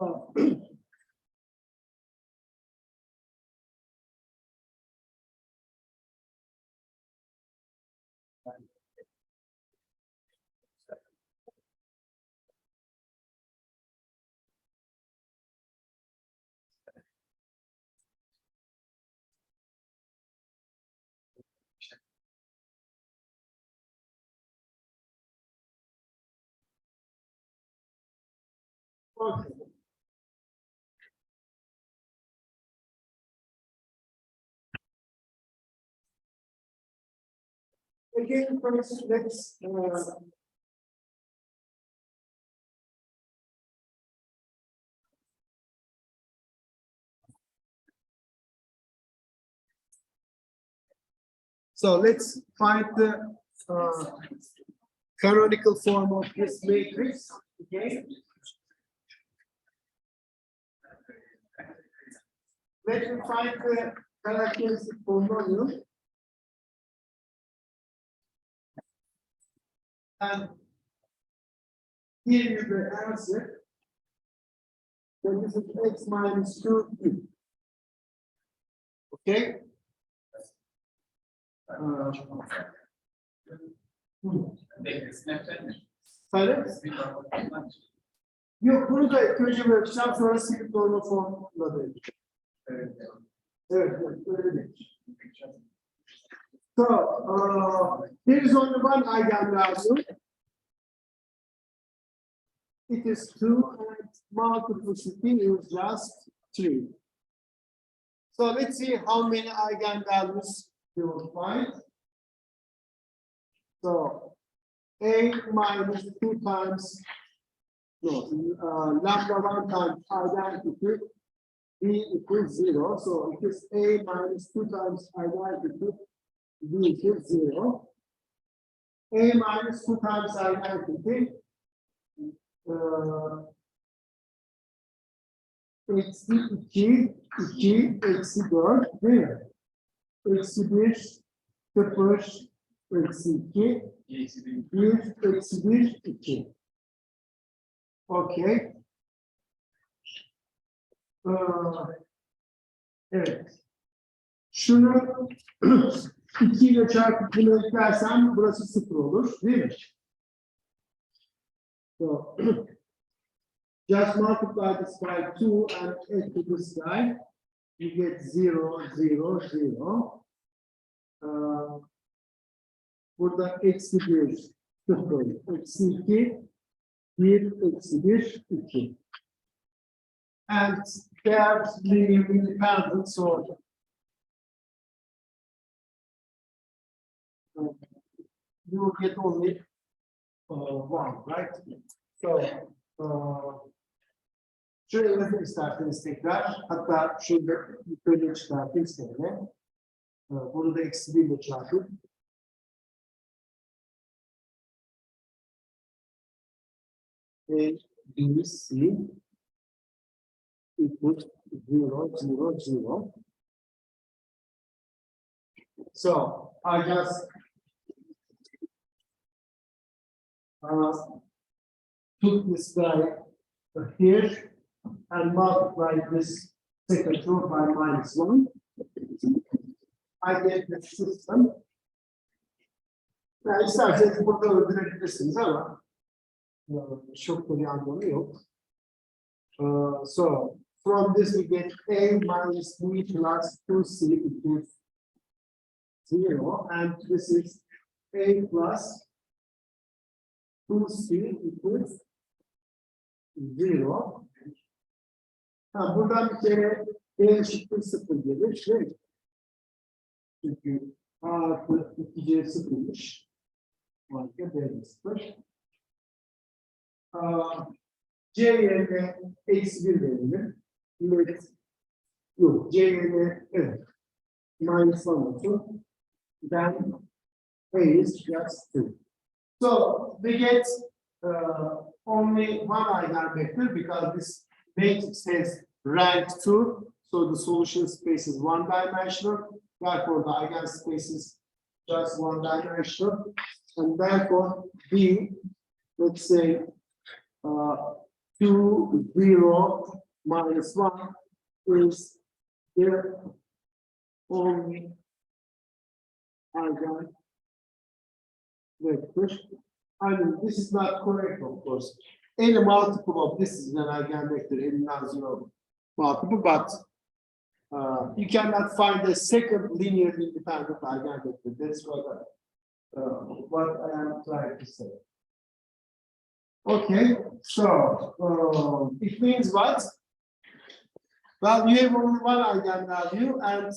Okay. Again, first, let's so let's find the canonical form of this matrix. Okay. Let me find the characteristic polynomial. And give you the answer. So this is x minus 2. Okay. Yok, bunu da önce bırakacağım, sonra silip normal formla da yapacağım. Evet, öyle değil. So, there is only one eigenvalue. It is 2 and multiplicity is just 3. So let's see how many eigenvalues we will find. So a minus 2 times lambda 1 times identity b equals 0. So it is a minus 2 times identity b equals 0. A minus 2 times identity eksi 2 eksi 4 değil mi? Eksi 1 0 eksi 2 1 eksi 1 2. Okay. Evet. Şunu 2 ile çarpıp bunu eklersem burası 0 olur, değil mi? So just multiply this by 2 and add to this guy. You get 0, 0, 0. Burada eksi 1, 0, eksi 2, 1, eksi 1, 2. And they are linearly independent, so you will get only 1, right? So, şöyle yazın isterseniz tekrar, hatta şurada yukarıya çıkartayım size. Bunu da eksi 1 ile çarpıp. A, B, C equals 0, 0, 0. So I just took this guy here and multiplied this second row by -1. I get the system. Yani isterseniz burada öldürebilirsiniz ama çok da bir anlamı yok. So from this we get a minus 3 plus 2c equals 0, and this is a plus 2c equals 0. Buradan bir kere b eşittir 0 gelir. Çünkü a artı 2c 0'mış. Başka b 0. C yerine eksi 1 verelim. Evet. Yok. C yerine evet. Minus 1 olsun. Then A is just 2. So we get only one eigenvector because this matrix has rank 2. So the solution space is one-dimensional. Therefore, the eigenspace is just one-dimensional. And therefore, B, let's say, 2, 0, minus 1 is the only eigenvector. I mean, this is not correct, of course. Any multiple of this is an eigenvector, any non-zero multiple, but you cannot find a second linearly independent eigenvector. That's what I am trying to say. Okay, so it means what? Well, you have only one eigenvalue and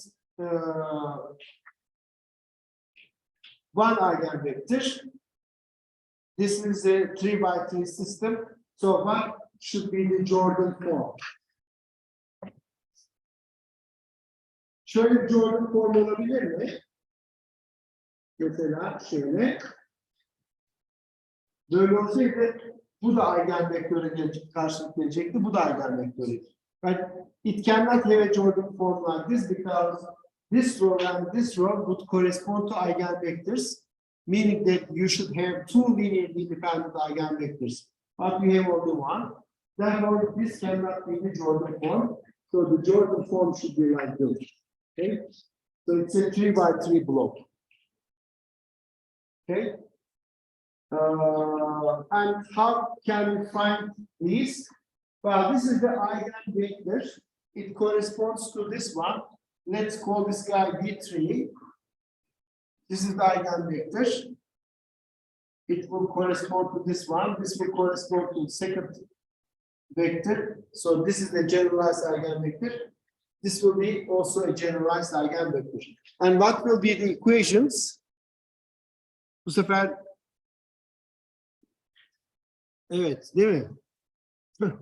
one eigenvector. This is a 3 by 3 system. So what should be the Jordan form? Şöyle bir Jordan form olabilir mi? Mesela şöyle. Böyle olsaydı bu da eigenvektöre karşılık gelecekti. Bu da eigenvektöre. But it cannot have a Jordan form like this because this row and this row would correspond to eigenvectors, meaning that you should have two linearly independent eigenvectors. But we have only one. Therefore, this cannot be the Jordan form. So the Jordan form should be like this. Okay? So it's a 3 by 3 block. Okay? And how can we find these? Well, this is the eigenvector. It corresponds to this one. Let's call this guy B3. This is the eigenvector. It will correspond to this one. This will correspond to the second vector. So this is the generalized eigenvector. This will be also a generalized eigenvector. And what will be the equations? Bu sefer evet, değil mi?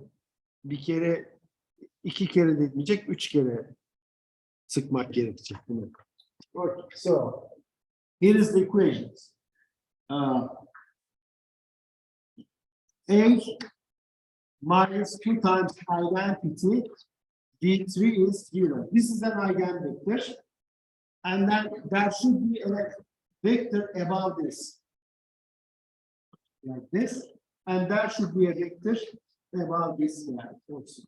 Bir kere, iki kere demeyecek, 3 kere sıkmak gerekecek bunu. Okay, so here is the equations. A minus 2 times identity D3 is 0. This is an eigenvector. And then there should be a vector above this. Like this. And there should be a vector above this also.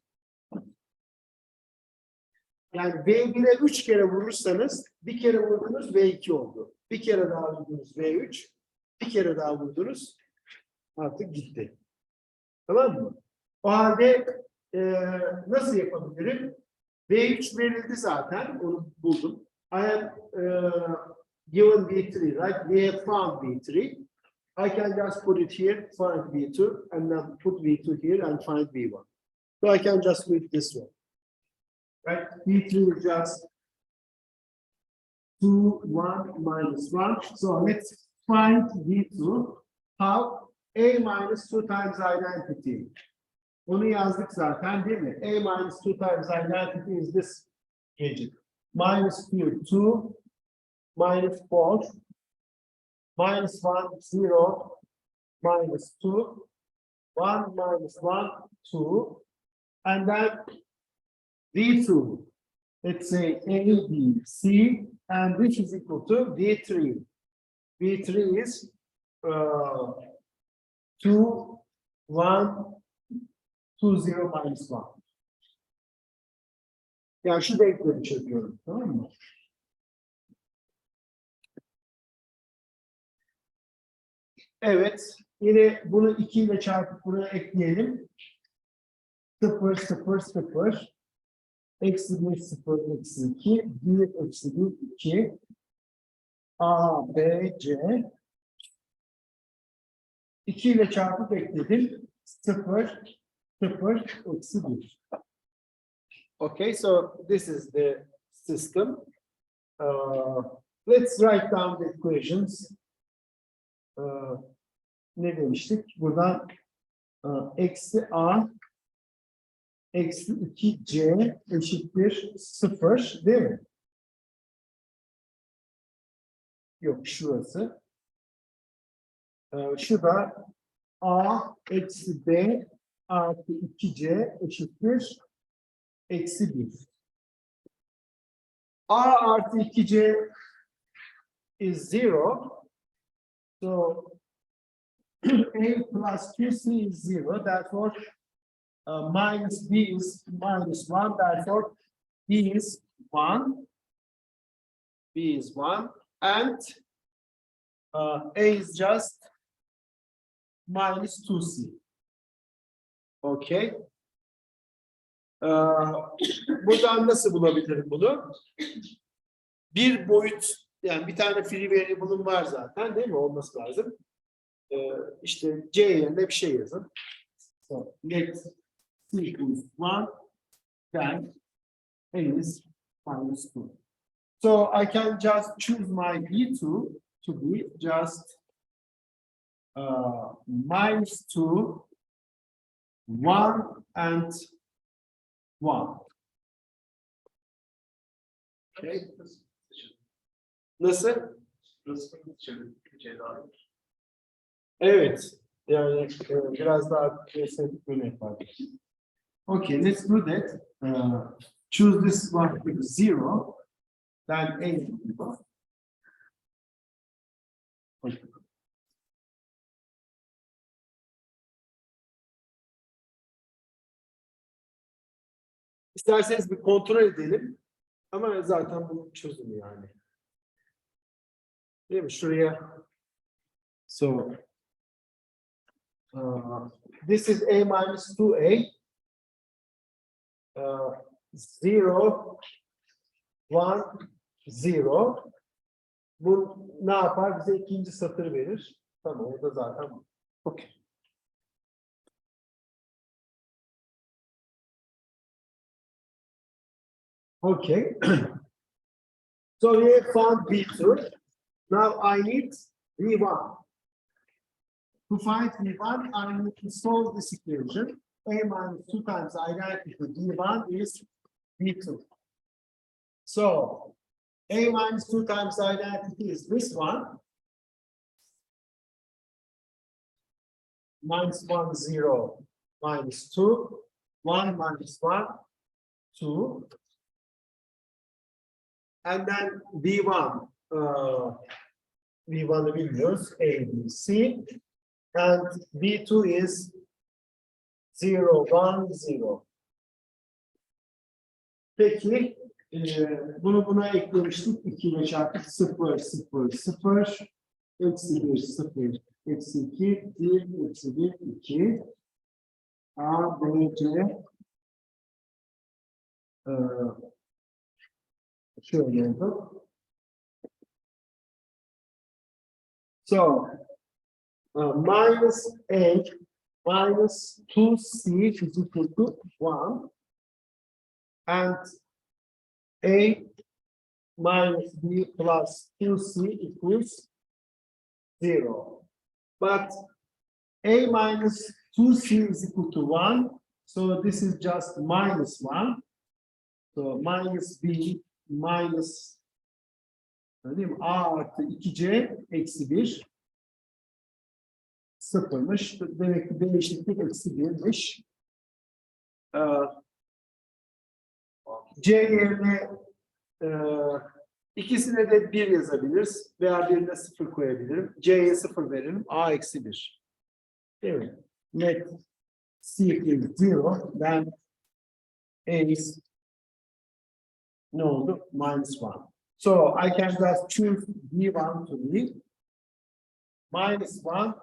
Yani V1'e 3 kere vurursanız, bir kere vurdunuz V2 oldu. Bir kere daha vurdunuz V3, bir kere daha vurdunuz, artık gitti. Tamam mı? O halde nasıl yapabilirim? V3 verildi zaten, onu buldum. I am given V3, right? We have found V3. I can just put it here, find V2, and then put V2 here and find V1. So I can just do it this way. Right? V3 is just 2, 1, minus 1. So let's find V2. How? A minus 2 times identity. Onu yazdık zaten değil mi? A minus 2 times identity is this gadget. Minus 2, 2, minus 4, minus 1, 0, minus 2, 1, minus 1, 2, and then V2. Let's say A, B, C, and this is equal to V3. V3 is 2, 1, 2, 0, minus 1. Yani şu denkleri çözüyorum, tamam mı? Evet, yine bunu 2 ile çarpıp buraya ekleyelim. 0, 0, 0. Eksi 1, 0, eksi 2. 1, eksi 1, 2. A, B, C. 2 ile çarpıp ekledim. 0, 0, eksi 1. Okay, so this is the system. Let's write down the equations. Ne demiştik? Buradan eksi A eksi 2C eşittir 0 değil mi? Yok, şurası. Şu da A eksi B artı 2C eşittir eksi 1. A artı 2C is 0. So A plus 2C is 0. Therefore, minus B is minus 1, therefore B is 1. B is 1, and A is just minus 2C. Okay. Buradan nasıl bulabilirim bunu? Bir boyut, yani bir tane free variable'ım var zaten, değil mi? Olması lazım. İşte C yerine bir şey yazın. So, let C equals 1, then A is minus 2. So I can just choose my B2 to be just minus 2, 1, and 1. Okay. Nasıl? Evet. Yani biraz daha estetik örnek var. Okay, let's do that. Choose this one with 0. Then A. Okay. İsterseniz bir kontrol edelim. Ama zaten bu çözüm yani. Değil mi? Şuraya. So, this is A minus 2A. 0, 1, 0. Bu ne yapar? Bize ikinci satır verir. Tamam, o da zaten. Okay. Okay. So we have found B2. Now I need V1. To find V1, I need to solve this equation. A minus 2 times identity to V1 is V2. So A minus 2 times identity is this one. Minus 1, 0, minus 2, 1 minus 1, 2. And then V1, V1'ı bilmiyoruz, A, B, C. And V2 is 0, 1, 0. Peki, bunu buna eklemiştik. 2 ile çarpıp 0, 0, 0. Eksi 1, 0, eksi 2, 1, eksi 1, 2. A, B, C. Şöyle oldu. So, minus A minus 2C is equal to 1. And A minus B plus 2C equals 0. But A minus 2C is equal to 1. So this is just minus 1. So minus B minus A artı 2C eksi 1 sıfırmış. Demek ki B eşitlik eksi 1'miş. C yerine ikisine de 1 yazabiliriz veya birine 0 koyabilirim. C'ye 0 veririm. A eksi 1. Değil mi? Let C equals 0. Then A is ne oldu? Minus 1. So I can just choose B1 to be minus 1,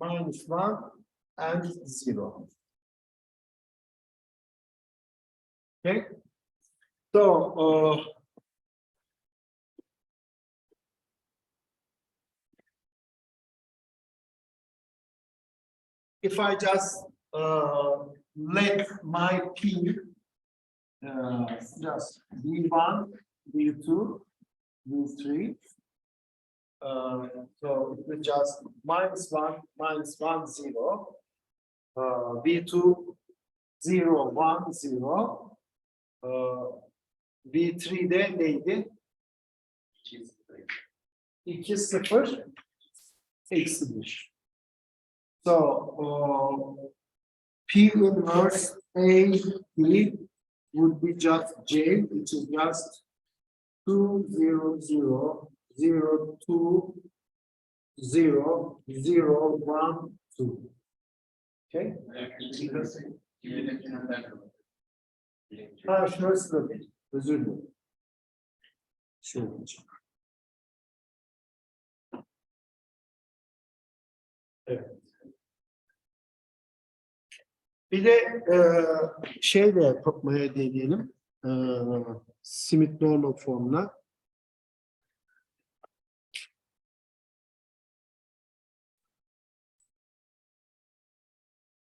minus 1, and 0. Okay? So, if I just let my P just B1, B2, B3, so it will just minus 1, 0, B2, 0, 1, 0, B3'de neydi? 2, 0, eksi 1. So, P inverse A, B would be just J, which is just 2, 0, 0, 0, 2, 0, 0, 1, 2. Okay. Ha, şurası da değil. Özür dilerim. Şöyle olacak. Evet. Bir de şey de yapmaya deneyelim. Smith normal formuna.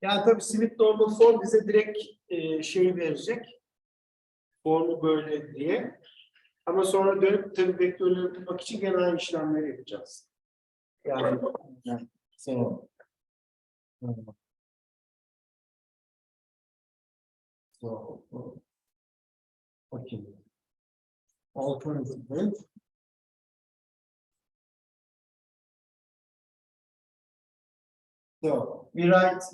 Yani tabii Smith normal form bize direkt şey verecek. Formu böyle diye. Ama sonra dönüp tabii vektörleri bulmak için gene aynı işlemleri yapacağız. Yani so okay. Alternative. So we write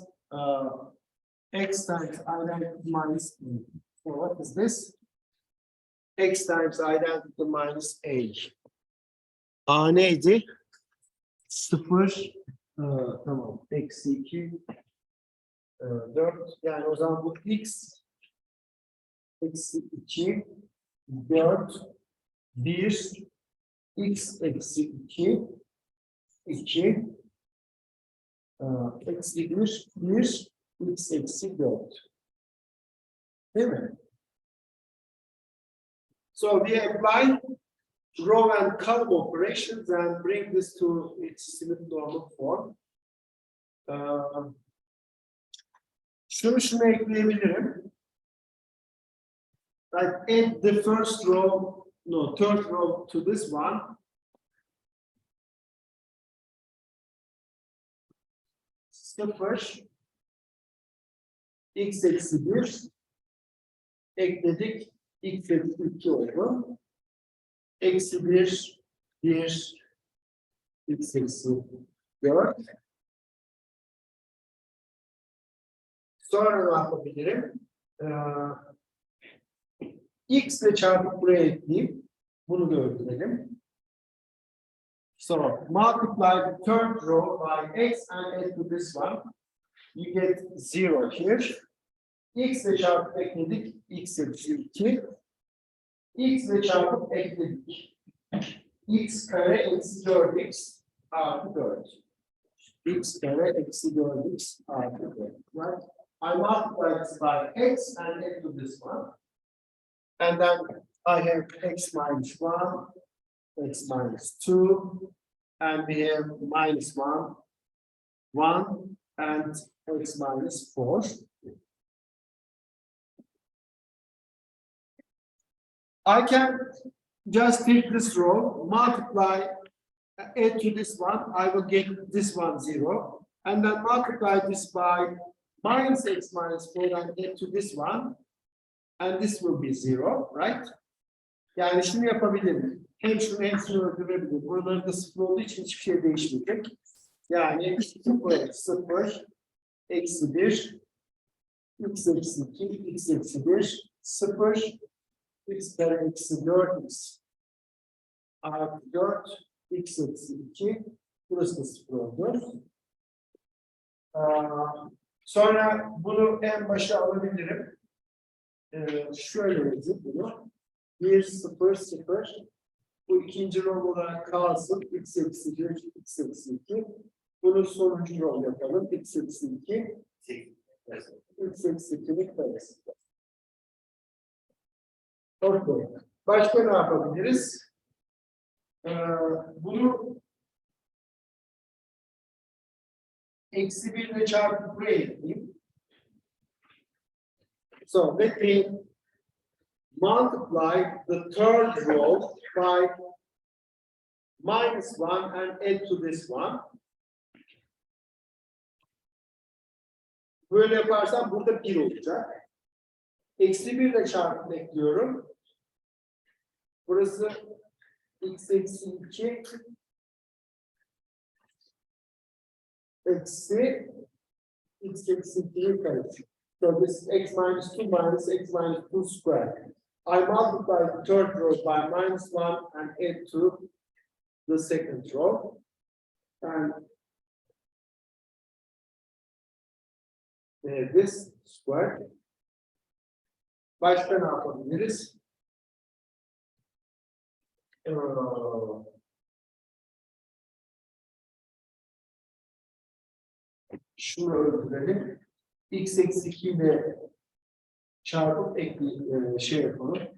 x times identity minus e. So what is this? X times identity minus a. A neydi? 0 tamam. Eksi 2 4. Yani o zaman bu x eksi 2 4 1 x eksi 2 2 eksi 1 1 x eksi 4. Değil mi? So we apply row and column operations and bring this to its normal form. Şunu ekleyebilirim. Like add the first row, no, third row to this one. Sıfır x eksi 1 ekledik. X eksi 2 oldu. Eksi 1 1 x eksi 4. Sonra ne yapabilirim? X ile çarpıp buraya ekleyeyim. Bunu da öldürelim. So multiply the third row by x and add to this one. You get 0 here. X ile çarpıp ekledik. X eksi 2. X ile çarpıp ekledik. X kare eksi 4x artı 4. X kare eksi 4x artı 4. Right? I multiply this by x and add to this one. And then I have x minus 1, x minus 2, and we have minus 1, 1, and x minus 4. I can just take this row, multiply, add to this one, I will get this one 0, and then multiply this by minus x minus 4 and add to this one, and this will be 0, right? Yani şunu yapabilirim. Hem şunu öldürebilirim. Buraları da 0 olduğu için hiçbir şey değişmeyecek. Yani 0, 0, eksi 1, x eksi 2, x eksi 1, 0, x kare eksi 4x artı 4, x eksi 2, burası da 0 oldu. Sonra bunu en başa alabilirim. Şöyle yazayım bunu. 1, 0, 0. Bu ikinci row olarak kalsın. X eksi 1, x eksi 2. Bunu sonuncu row yapalım. X eksi 2. X eksi 2'lik karesi. Okay. Başka ne yapabiliriz? Bunu eksi 1 ile çarpıp buraya ekleyeyim. So let me multiply the third row by minus 1 and add to this one. Böyle yaparsam burada 1 olacak. Eksi 1 ile çarpıp ekliyorum. Burası x eksi 2 eksi x eksi 2'nin karesi. So this is x minus 2 minus x minus 2 squared. I multiply the third row by minus 1 and add to the second row. And this square. Başka ne yapabiliriz? Şunu öldürelim. X eksi 2 ile çarpıp şey yapalım.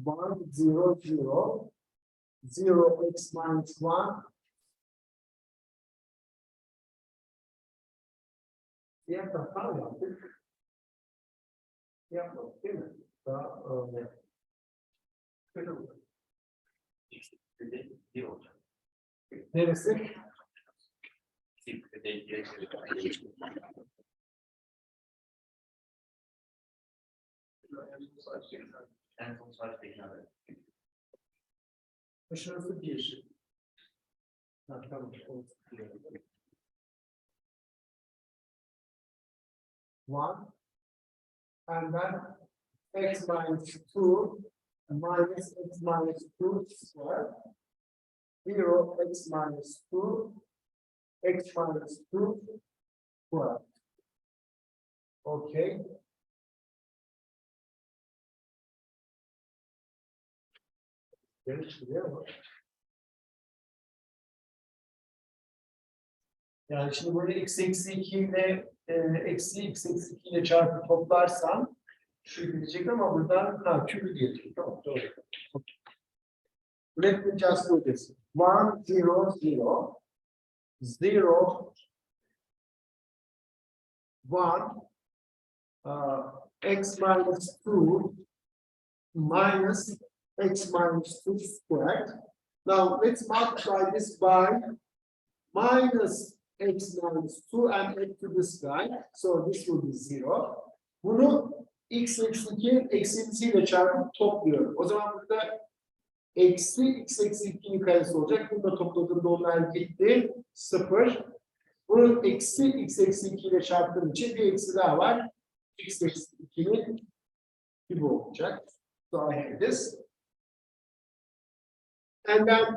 One, zero, zero. Zero x minus one. Diğer taraftan yaptık. Yapmadık değil mi? Daha neresi? Şurası bir. Tamam. One. And then x minus 2 minus x minus 2 square. 0 x minus 2 x minus 2 square. Okay. Yani şimdi buraya x eksi 2 ile eksi x eksi 2 ile çarpı toplarsam şu gidecek ama buradan kübü gelecek. Tamam, doğru. Let me just do this. 1, 0, 0, 0, 1, x minus 2 minus x minus 2 squared. Now let's multiply this by minus x minus 2 and add to this guy. So this will be 0. Bunu x eksi 2'nin eksisiyle çarpıp topluyorum. O zaman burada eksi x eksi 2'nin karesi olacak. Bunu da topladığımda onlar gitti. 0. Bunu eksi x eksi 2 ile çarptığım için bir eksi daha var. X eksi 2'nin gibi olacak. So I have this. And then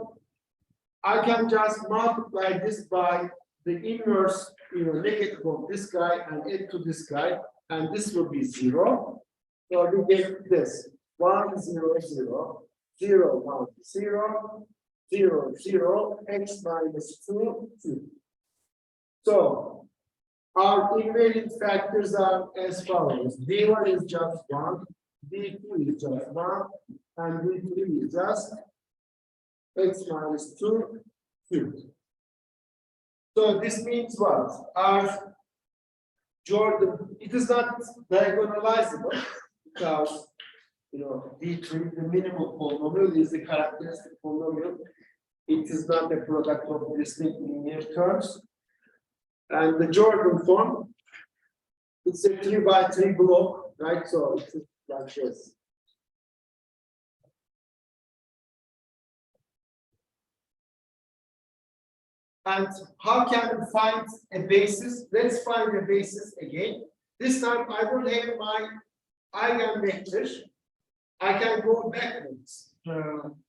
I can just multiply this by the inverse, negative of this guy and add to this guy, and this will be 0. So we get this 1, 0, 0, 0, 1, 0, 0, 0, x minus 2, 2. So our invariant factors are as follows: d1 is just 1, d2 is just 1, and d3 is just x minus 2, 2. So this means what? Our Jordan, it is not diagonalizable because D3, the minimal polynomial, is the characteristic polynomial. It is not a product of distinct linear terms. And the Jordan form, it's a 3 by 3 block, right? So it's like this. And how can we find a basis? Let's find a basis again. This time I will have my eigenvector. I can go backwards.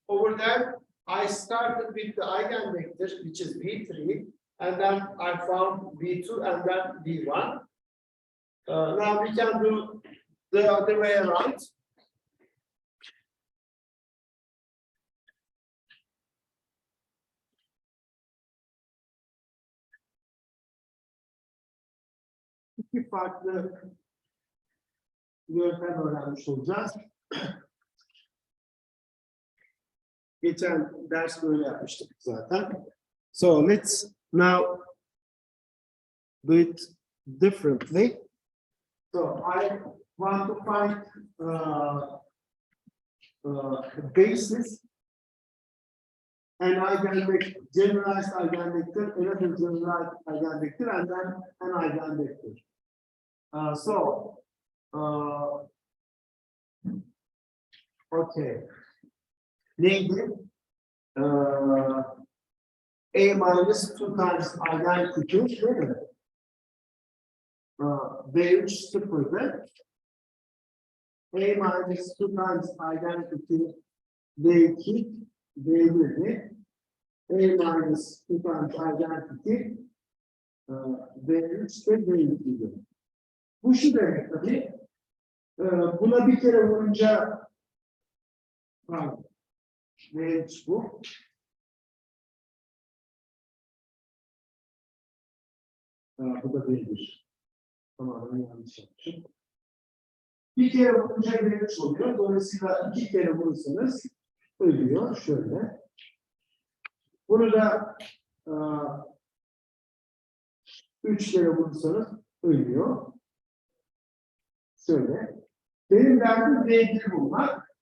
Over there, I started with the eigenvector, which is V3, and then I found V2 and then V1. Now we can do the other way around. İki farklı yöntem öğrenmiş olacağız. Geçen ders böyle yapmıştık zaten. So let's now do it differently. So I want to find the basis and eigenvector, generalized eigenvector, another generalized eigenvector, and then an eigenvector. Okay. Neydi? A minus 2 times identity, değil mi? V3 sıfırdı. A minus 2 times identity V2 V1'di. A minus 2 times identity V3 de V2'ydi. Bu şu demek tabii. Buna bir kere vurunca V3 bu. Bu da V1. Tamamen yanlış yapmışım. Bir kere vurunca V3 oluyor. Dolayısıyla 2 kere vurursanız ölüyor. Şöyle. Bunu da 3 kere vurursanız ölüyor. Şöyle. Benim derdim V1 bulmak.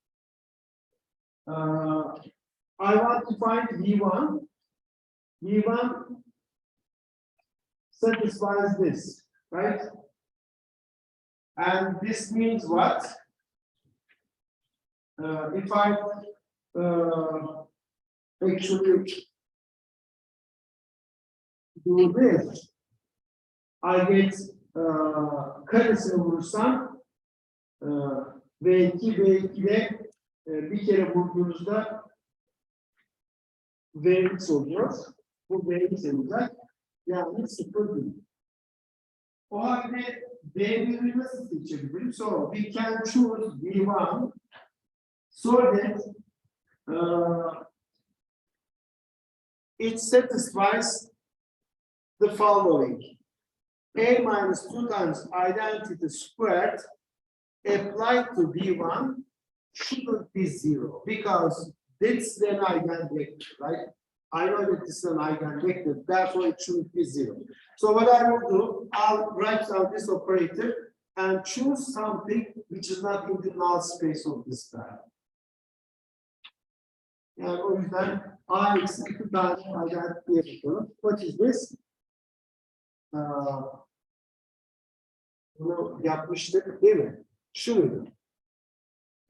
I want to find V1. V1 satisfies this, right? And this means what? If I actually do this, I get karesini vurursam V2 ile bir kere vurduğunuzda V3 oluyor. Bu V3 olacak. Yani 0 değil. O halde V1'i nasıl seçebilirim? So we can choose V1 so that it satisfies the following. A minus 2 times identity squared applied to V1 shouldn't be 0 because this is an eigenvector, right? I know that this is an eigenvector, therefore it shouldn't be 0. So what I will do, I'll write down this operator and choose something which is not in the null space of this guy. Yani o yüzden A eksi 2 tane identity yapıyorum. What is this? Bunu yapmıştık değil mi? Şuydu.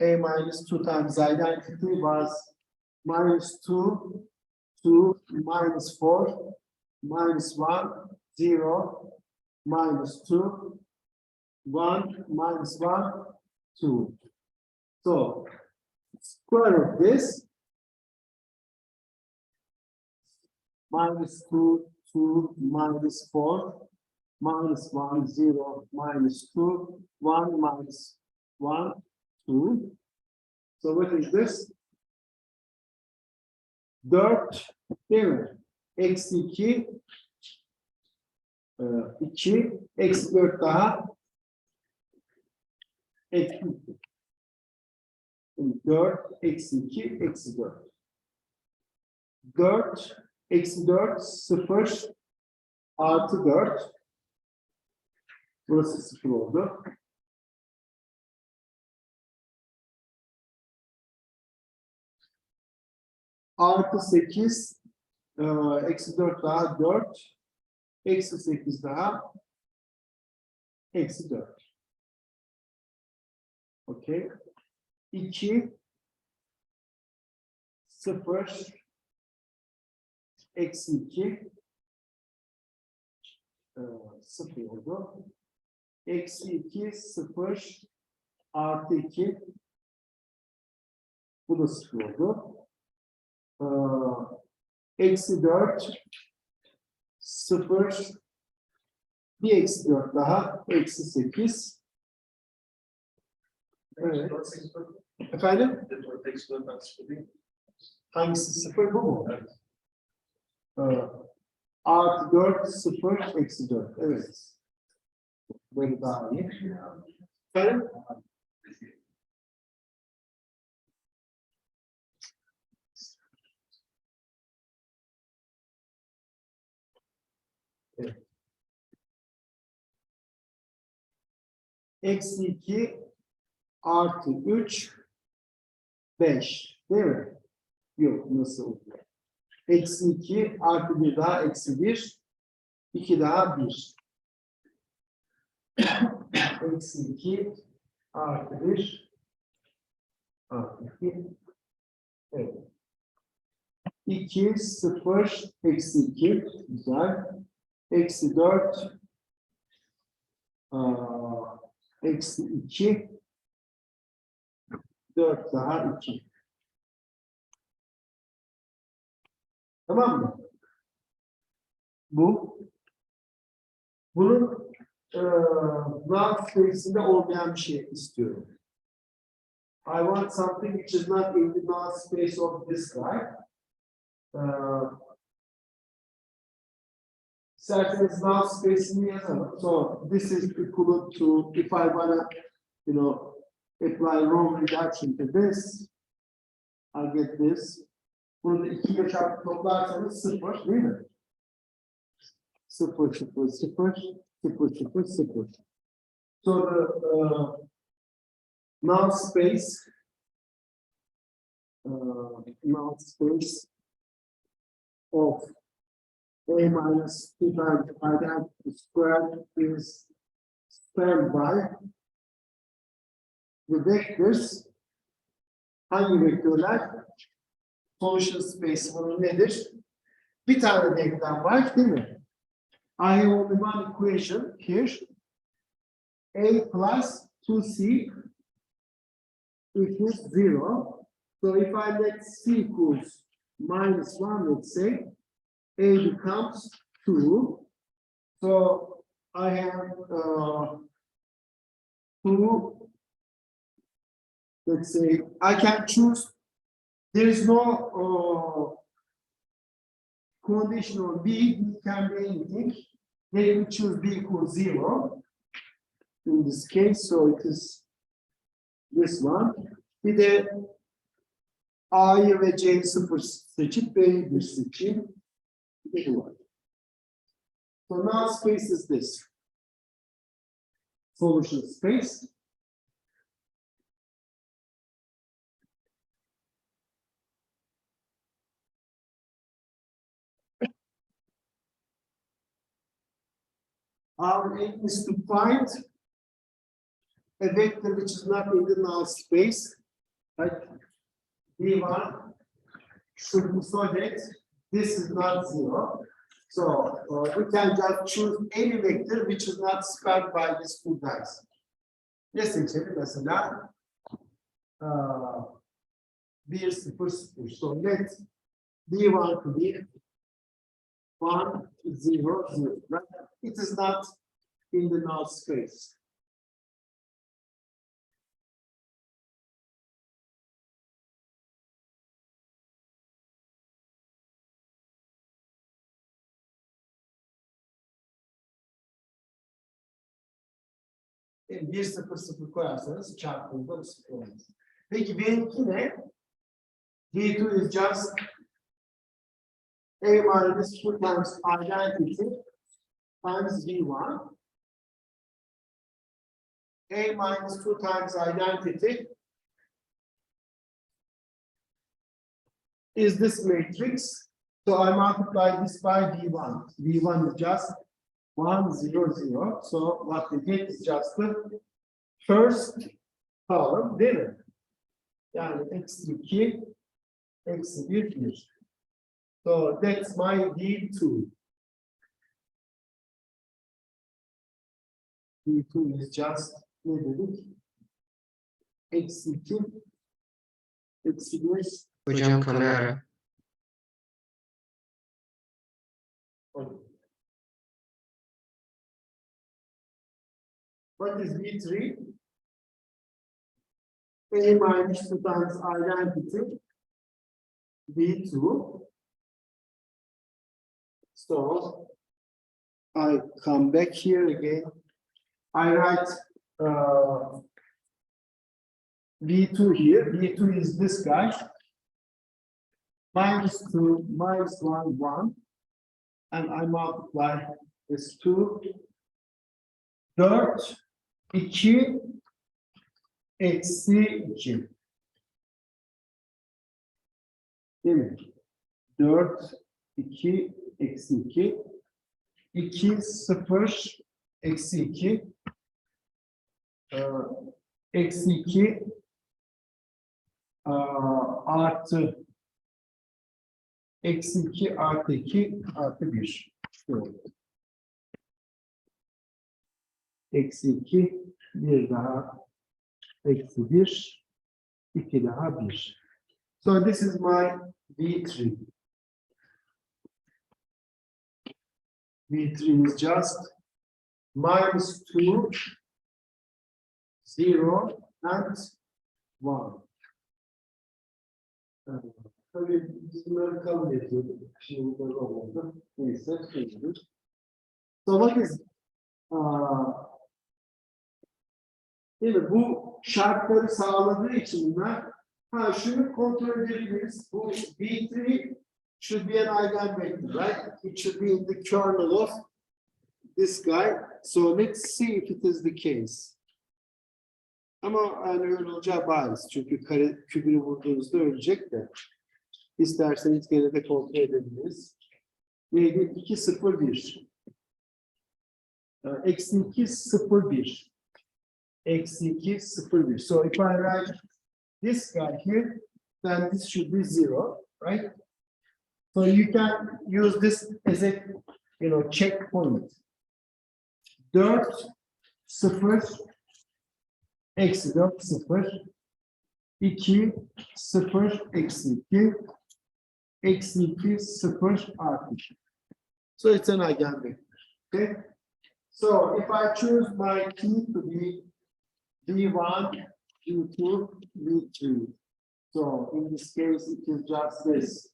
A minus 2 times identity was minus 2, 2, minus 4, minus 1, 0, minus 2, 1, minus 1, 2. So, square of this, minus 2, 2, minus 4, minus 1, 0, minus 2, 1, minus 1, 2. So what is this? 4 değil mi? Eksi 2, 2, eksi 4 daha, eksi 2. 4, eksi 2, eksi 4. 4, eksi 4, 0, artı 4. Burası 0 oldu. Artı 8, eksi 4 daha 4, eksi 8 daha, eksi 4. Okey. 2, 0, eksi 2, 0 oldu. Eksi 2, 0, artı 2, bu da 0 oldu. Eksi 4, 0, bir eksi 4 daha, eksi 8. Evet. Efendim? Hangisi 0 bu mu? Evet. Artı 4, 0, eksi 4. Evet. Böyle daha iyi. Efendim? Evet. Eksi 2 artı 3 5 değil mi? Yok, nasıl oluyor? Eksi 2 artı 1 daha eksi 1 2 daha 1 eksi 2 artı 1 artı 2 evet. 2 0 eksi 2 güzel. Eksi 4 eksi 2, 4 daha 2. Tamam mı? Bunun null space'inde olmayan bir şey istiyorum. I want something which is not in the null space of this guy. İsterseniz null space'ini yazalım. So this is equal to, if I wanna, apply row reduction to this, I'll get this. Burada 2 ile çarpı toplarsanız 0, değil mi? 0, 0, 0, 0, 0, 0. So the null space of a minus 2 times identity squared is spanned by the vectors. Hangi vektörler? Solution space bunun nedir? Bir tane denklem var, değil mi? I have only one equation here. A plus 2c equals 0. So if I let c equals minus 1, let's say, A becomes 2. So I have 2. Let's say I can choose. There is no condition on B. It can be anything. Then we choose B equals 0. In this case, so it is this one. Bir de A'yı ve C'yi 0 seçip B'yi 1 seçeyim. So null space is this. Solution space. Our aim is to find a vector which is not in the null space. Right? V1 should be so that this is not 0. So we can just choose any vector which is not spanned by these two guys. Ne seçelim mesela? 1, 0, 0. So let V1 to be 1, 0, 0. Right? It is not in the null space. Yani 1, 0, 0 koyarsanız çarpımında bu 0 olmaz. Peki benimki ne? V2 is just A minus 2 times identity times V1. A minus 2 times identity is this matrix. So I multiply this by V1. V1 is just 1, 0, 0. So what we get is just the first column, değil mi? Yani eksi 2, eksi 1, 1. So that's my V2. V2 is just, ne dedik? Eksi 2, eksi 1. Hocam kamera. What is V3? A minus 2 times identity. V2. So I come back here again. I write V2 here. V2 is this guy. Minus 2, minus 1, 1. And I multiply this 2. 4, 2, eksi 2. Değil mi? 4, 2, eksi 2. 2, 0, eksi 2. Eksi 2 artı eksi 2 artı 2 artı 1. eksi 2, bir daha eksi 1, 2 daha 1. So this is my V3. V3 is just minus 2, 0, and 1. Tabii biz bunları kabul ediyorduk. Şimdi böyle olmadı. Neyse, söylüyoruz. So what is değil mi? Bu şartları sağladığı için bunlar şunu kontrol edebiliriz. Bu V3 should be an eigenvector, right? It should be in the kernel of this guy. So let's see if it is the case. Ama yani öyle olacağı bariz. Çünkü kare kübünü vurduğunuzda ölecek de. İsterseniz gene de kontrol edebiliriz. Neydi? 2, 0, 1. Eksi 2, 0, 1. Eksi 2, 0, 1. So if I write this guy here, then this should be 0, right? So you can use this as a, checkpoint. 4, 0, eksi 4, 0, 2, 0, eksi 2, eksi 2, 0, artı 2. So it's an eigenvector, okay? So if I choose my key to be V1, V2, V3. So in this case, it is just this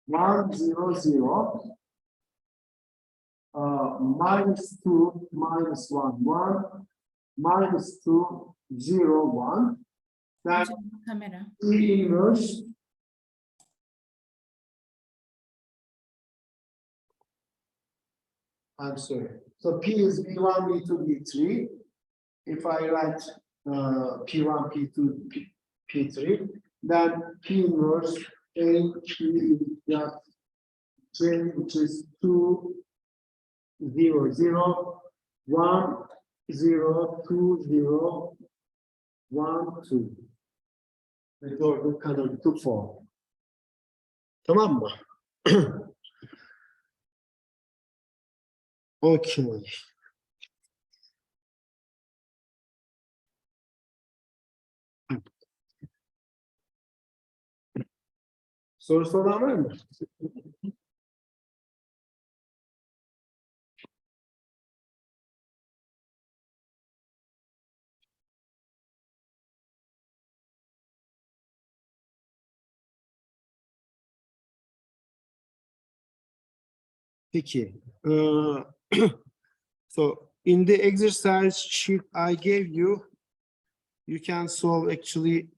1, 0, 0, minus 2, minus 1, 1, minus 2, 0, 1. Then E inverse. I'm sorry. So P is V1, V2, V3. If I write P1, P2, P3, then P inverse A, P is just J, which is 2, 0, 0, 1, 0, 2, 0, 1, 2. Ve doğru canonical form. Tamam mı? Okay. Sorusu olan var mı? Peki. So in the exercise sheet I gave you, you can solve actually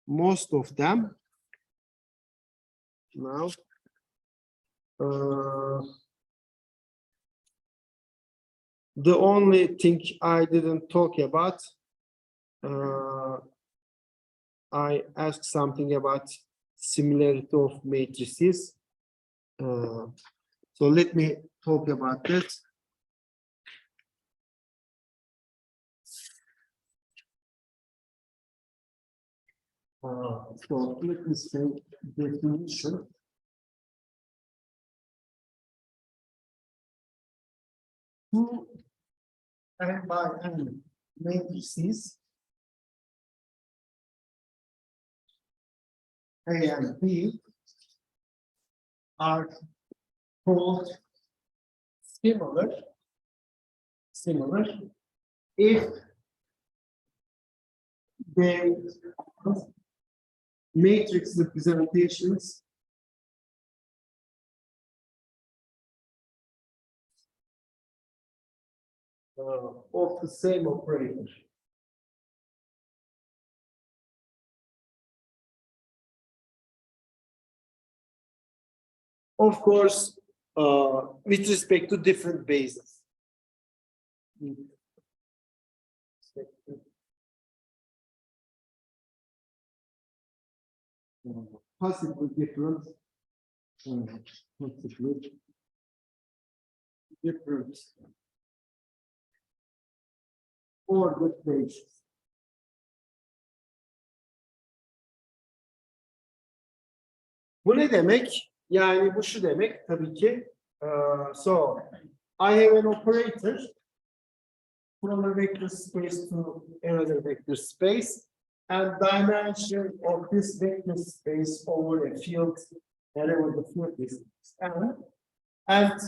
most of them. Now, the only thing I didn't talk about, I asked something about similarity of matrices. So let me talk about that. So let me say definition. Two n by n matrices A and B are called similar if they matrix representations of the same operator. Of course, with respect to different bases. Possibly different, ordered bases. Bu ne demek? Yani bu şu demek tabii ki. So I have an operator from a vector space to another vector space, and dimension of this vector space over a field, wherever the field is, and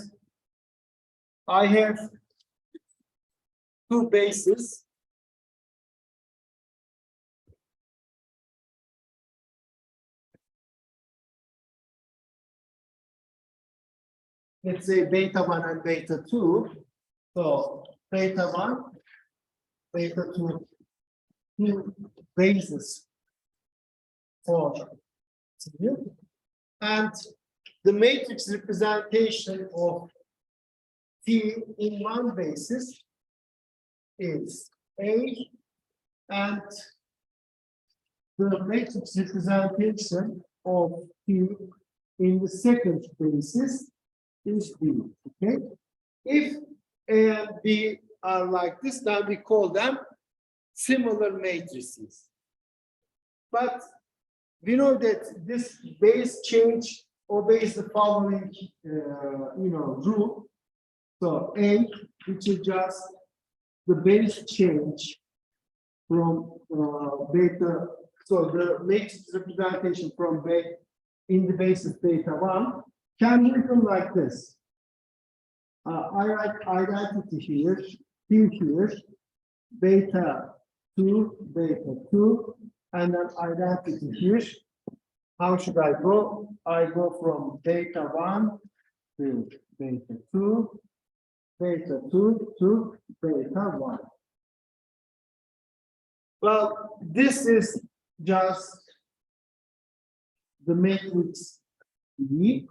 I have two bases. Let's say beta 1 and beta 2. So beta 1, beta 2, two bases for T, and the matrix representation of T in one basis is A, and the matrix representation of T in the second basis is B. Okay, if A and B are like this, then we call them similar matrices. But we know that this base change obeys the following, rule. So A, which is just the base change from beta. So the matrix representation from beta in the base of beta 1 can be written like this. I write identity here, Q here, beta 2, and then identity here. How should I go? I go from beta 1 to beta 2, beta 2 to beta 1. Well, this is just the matrix E.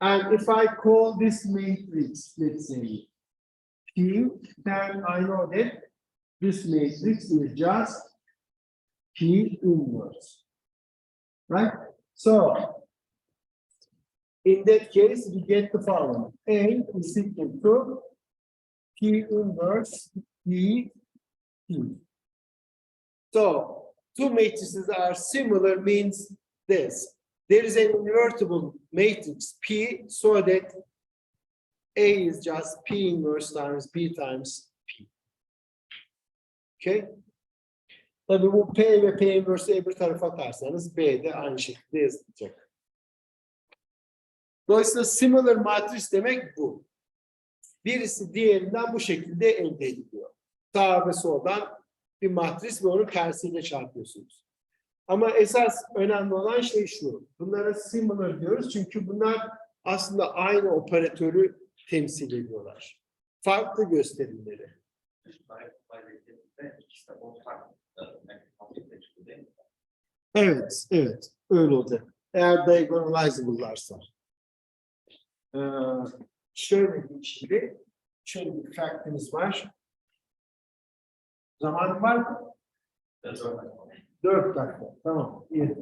And if I call this matrix, let's say, P, then I know that this matrix is just P inverse. Right? So, in that case, we get the following. A is equal to P inverse P. So, two matrices are similar means this. There is an invertible matrix P, so that A is just P inverse times B times P. Okay? Tabii bu P ve P inverse'i öbür tarafa atarsanız B de aynı şekilde yazılacak. Dolayısıyla similar matris demek bu. Birisi diğerinden bu şekilde elde ediliyor. Sağ ve soldan bir matris ve onu tersiyle çarpıyorsunuz. Ama esas önemli olan şey şu. Bunlara similar diyoruz çünkü bunlar aslında aynı operatörü temsil ediyorlar. Farklı gösterimleri. Evet, evet. Öyle oldu. Eğer diagonalizable'larsa. Şöyle bir şimdi. Şöyle bir faktimiz var. Zaman var mı? 4 dakika. Tamam. İyi.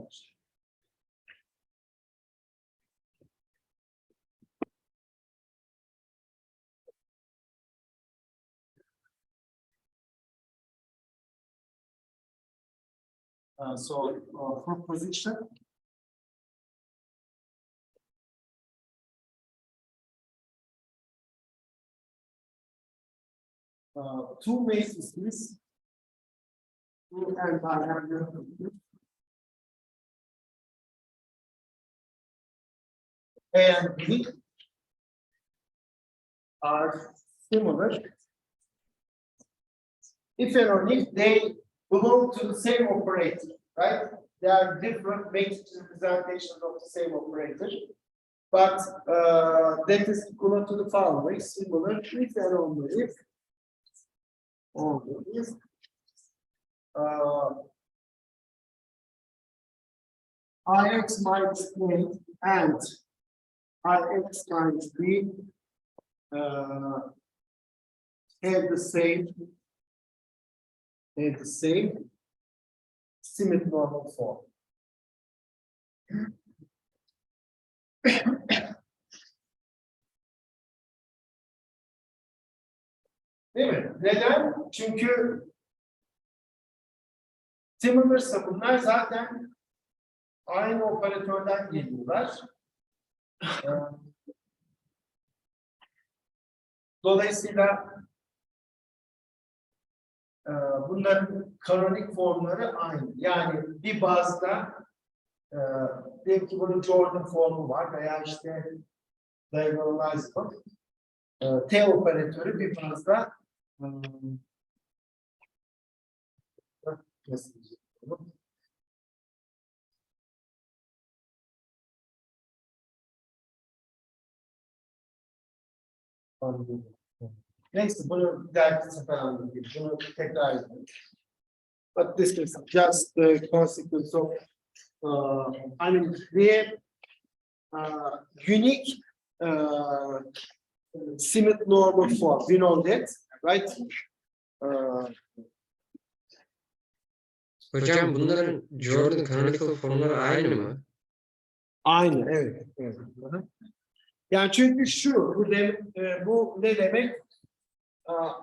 So, for position, two matrices, and A and B are similar if and only they belong to the same operator, right? They are different matrix representations of the same operator, but that is equivalent to the following: similar if and only if Ix minus A and Ix minus B have the same symmetric normal form. Değil mi? Neden? Çünkü similarsa bunlar zaten aynı operatörden geliyorlar. Dolayısıyla bunların kanonik formları aynı. Yani bir bazda diyelim ki bunun Jordan formu var veya işte diagonalizable. T operatörü bir bazda nasıl diyeceğim bunu? Neyse bunu bir dahaki sefer anlatayım. Bunu tekrar edeyim. But this is just the consequence of I mean create unique symmetry normal form. You know that, right? Hocam bunların Jordan Canonical formları aynı mı? Aynı, evet. Evet. Yani çünkü bu ne demek?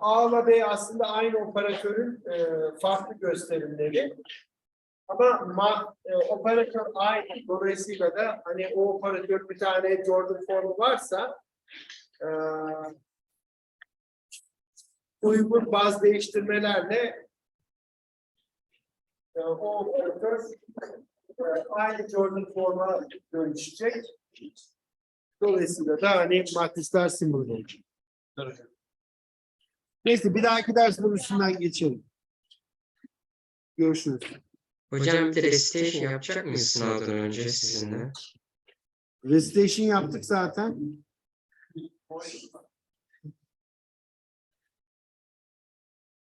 A ile B aslında aynı operatörün farklı gösterimleri. Ama operatör aynı. Dolayısıyla da hani o operatör bir tane Jordan formu varsa uygun baz değiştirmelerle o operatör aynı Jordan forma dönüşecek. Dolayısıyla da hani matrisler simbol olacak. Neyse bir dahaki ders bunun üstünden geçelim. Görüşürüz. Hocam bir de recitation yapacak mıyız sınavdan önce sizinle? Recitation yaptık zaten.